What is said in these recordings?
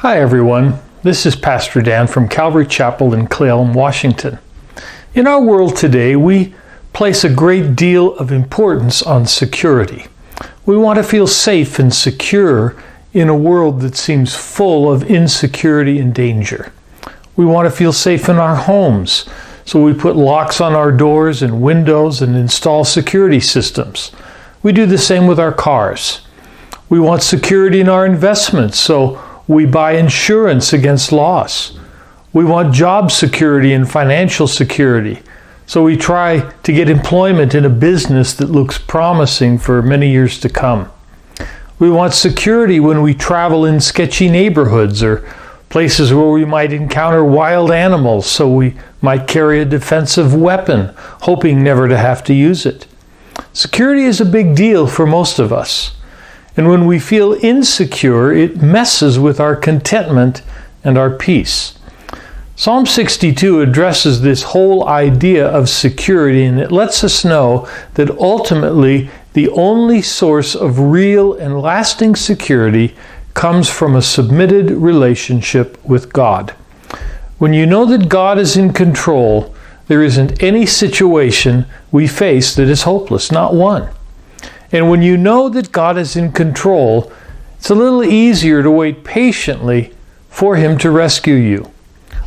Hi everyone, this is Pastor Dan from Calvary Chapel in Cle Elum, Washington. In our world today, we place a great deal of importance on security. We want to feel safe and secure in a world that seems full of insecurity and danger. We want to feel safe in our homes, so we put locks on our doors and windows and install security systems. We do the same with our cars. We want security in our investments, so we buy insurance against loss. We want job security and financial security, so we try to get employment in a business that looks promising for many years to come. We want security when we travel in sketchy neighborhoods or places where we might encounter wild animals, so we might carry a defensive weapon, hoping never to have to use it. Security is a big deal for most of us. And when we feel insecure, it messes with our contentment and our peace. Psalm 62 addresses this whole idea of security, and it lets us know that ultimately the only source of real and lasting security comes from a submitted relationship with God. When you know that God is in control, there isn't any situation we face that is hopeless, not one. And when you know that God is in control, it's a little easier to wait patiently for Him to rescue you.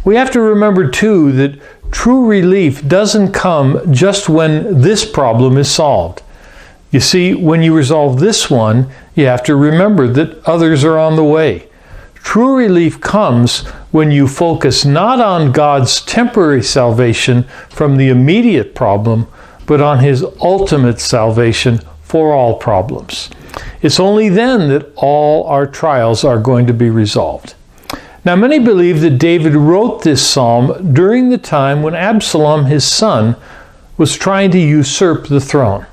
We have to remember, too, that true relief doesn't come just when this problem is solved. You see, when you resolve this one, you have to remember that others are on the way. True relief comes when you focus not on God's temporary salvation from the immediate problem, but on His ultimate salvation for all problems. It's only then that all our trials are going to be resolved. Now, many believe that David wrote this psalm during the time when Absalom, his son, was trying to usurp the throne.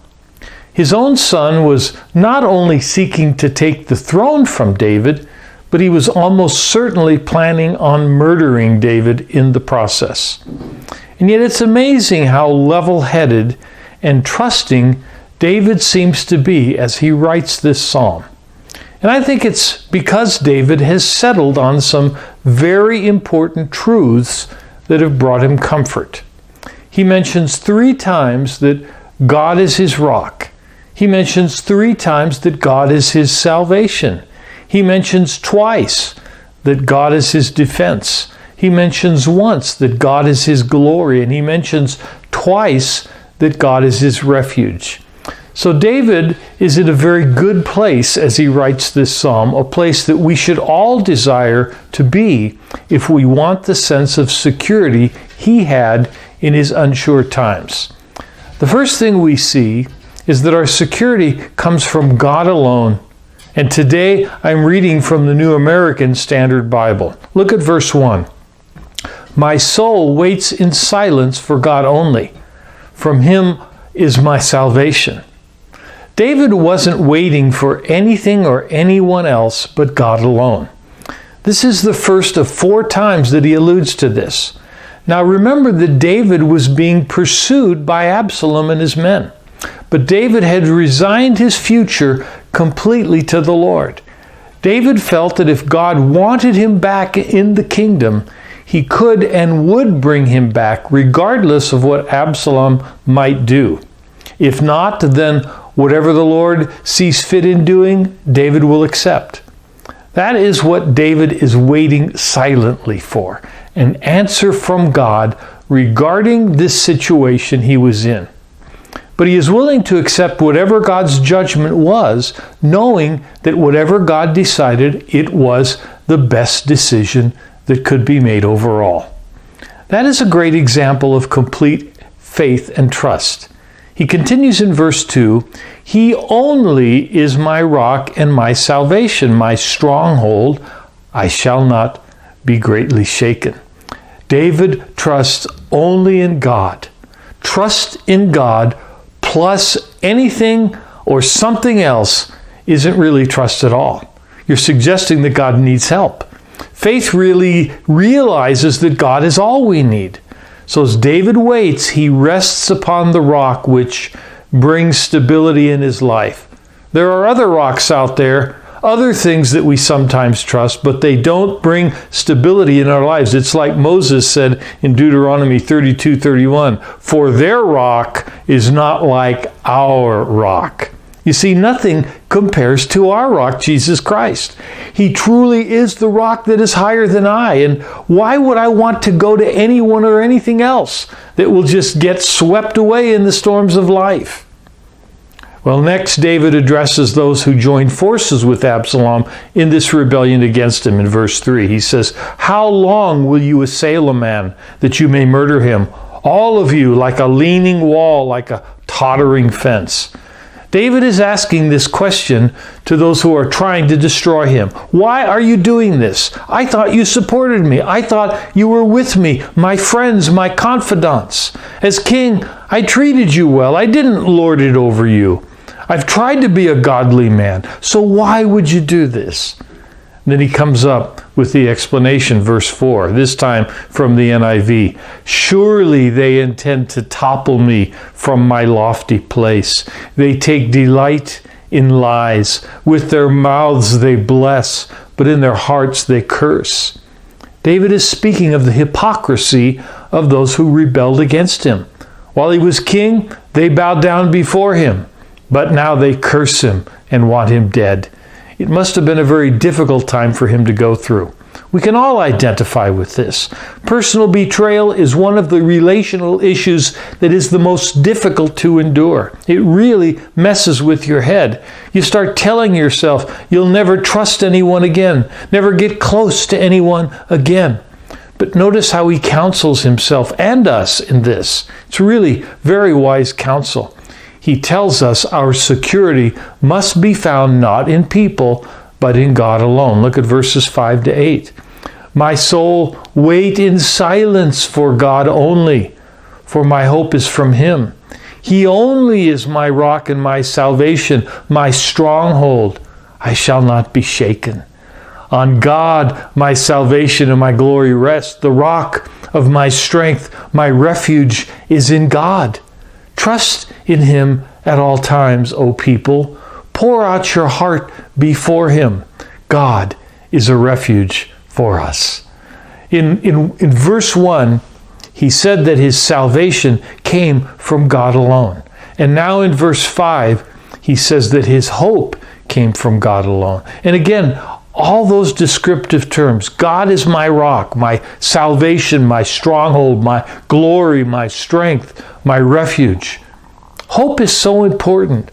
His own son was not only seeking to take the throne from David, but he was almost certainly planning on murdering David in the process. And yet it's amazing how level-headed and trusting David seems to be as he writes this psalm. And I think it's because David has settled on some very important truths that have brought him comfort. He mentions 3 times that God is his rock. He mentions 3 times that God is his salvation. He mentions twice that God is his defense. He mentions once that God is his glory, and he mentions twice that God is his refuge. So David is in a very good place as he writes this psalm, a place that we should all desire to be if we want the sense of security he had in his unsure times. The first thing we see is that our security comes from God alone. And today I'm reading from the New American Standard Bible. Look at verse 1. My soul waits in silence for God only. From Him is my salvation. David wasn't waiting for anything or anyone else but God alone. This is the first of 4 times that he alludes to this. Now remember that David was being pursued by Absalom and his men. But David had resigned his future completely to the Lord. David felt that if God wanted him back in the kingdom, he could and would bring him back regardless of what Absalom might do. If not, then whatever the Lord sees fit in doing, David will accept. That is what David is waiting silently for, an answer from God regarding this situation he was in. But he is willing to accept whatever God's judgment was, knowing that whatever God decided, it was the best decision that could be made overall. That is a great example of complete faith and trust. He continues in verse 2, He only is my rock and my salvation, my stronghold. I shall not be greatly shaken. David trusts only in God. Trust in God plus anything or something else isn't really trust at all. You're suggesting that God needs help. Faith really realizes that God is all we need. So as David waits, he rests upon the rock which brings stability in his life. There are other rocks out there, other things that we sometimes trust, but they don't bring stability in our lives. It's like Moses said in Deuteronomy 32:31, "For their rock is not like our rock." You see, nothing compares to our rock, Jesus Christ. He truly is the rock that is higher than I. And why would I want to go to anyone or anything else that will just get swept away in the storms of life? Well, next, David addresses those who joined forces with Absalom in this rebellion against him in verse 3. He says, "How long will you assail a man that you may murder him? All of you like a leaning wall, like a tottering fence." David is asking this question to those who are trying to destroy him. Why are you doing this? I thought you supported me. I thought you were with me, my friends, my confidants. As king, I treated you well. I didn't lord it over you. I've tried to be a godly man. So why would you do this? Then he comes up with the explanation, verse 4, this time from the NIV. "Surely they intend to topple me from my lofty place. They take delight in lies. With their mouths they bless, but in their hearts they curse." David is speaking of the hypocrisy of those who rebelled against him. While he was king, they bowed down before him, but now they curse him and want him dead. It must have been a very difficult time for him to go through. We can all identify with this. Personal betrayal is one of the relational issues that is the most difficult to endure. It really messes with your head. You start telling yourself you'll never trust anyone again, never get close to anyone again. But notice how he counsels himself and us in this. It's really very wise counsel. He tells us our security must be found not in people, but in God alone. Look at verses 5 to 8. "My soul, wait in silence for God only, for my hope is from him. He only is my rock and my salvation, my stronghold. I shall not be shaken. On God, my salvation and my glory rest. The rock of my strength, my refuge is in God. Trust in him at all times, O people. Pour out your heart before him. God is a refuge for us." In verse 1, he said that his salvation came from God alone. And now in verse 5, he says that his hope came from God alone. And again, all those descriptive terms, God is my rock, my salvation, my stronghold, my glory, my strength, my refuge. Hope is so important.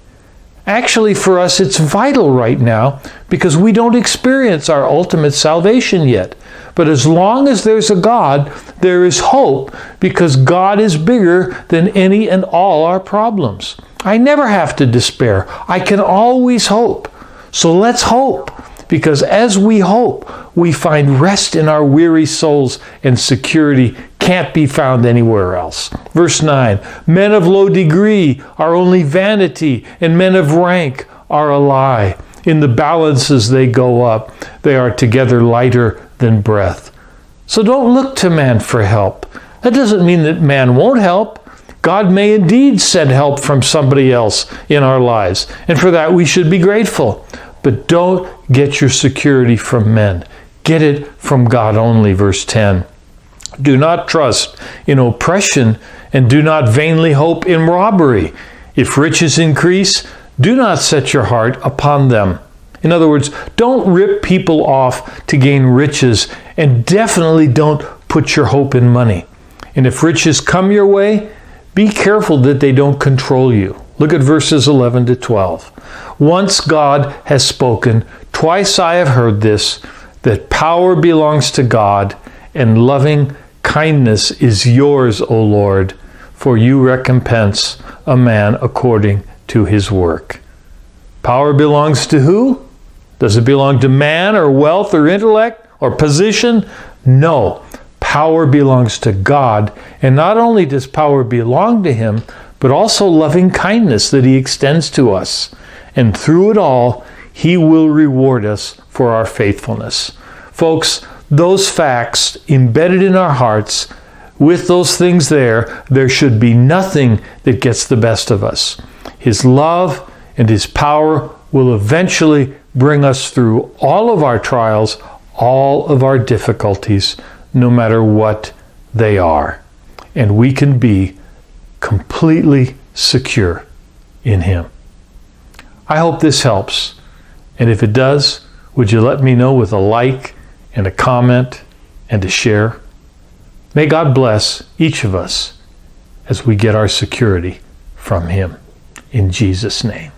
Actually, for us, it's vital right now because we don't experience our ultimate salvation yet. But as long as there's a God, there is hope because God is bigger than any and all our problems. I never have to despair. I can always hope. So let's hope, because as we hope, we find rest in our weary souls, and security can't be found anywhere else. Verse 9, "Men of low degree are only vanity, and men of rank are a lie. In the balances they go up. They are together lighter than breath." So don't look to man for help. That doesn't mean that man won't help. God may indeed send help from somebody else in our lives, and for that we should be grateful. But don't get your security from men. Get it from God only, verse 10. "Do not trust in oppression, and do not vainly hope in robbery. If riches increase, do not set your heart upon them." In other words, don't rip people off to gain riches, and definitely don't put your hope in money. And if riches come your way, be careful that they don't control you. Look at verses 11 to 12. "Once God has spoken, twice I have heard this, that power belongs to God, and loving kindness is yours, O Lord, for you recompense a man according to his work." Power belongs to who? Does it belong to man or wealth or intellect or position? No. Power belongs to God, and not only does power belong to him, but also loving kindness that he extends to us. And through it all, he will reward us for our faithfulness. Folks, those facts embedded in our hearts, with those things there should be nothing that gets the best of us. His love and his power will eventually bring us through all of our trials, all of our difficulties, no matter what they are. And we can be completely secure in Him. I hope this helps. And if it does, would you let me know with a like and a comment and a share? May God bless each of us as we get our security from Him. In Jesus' name.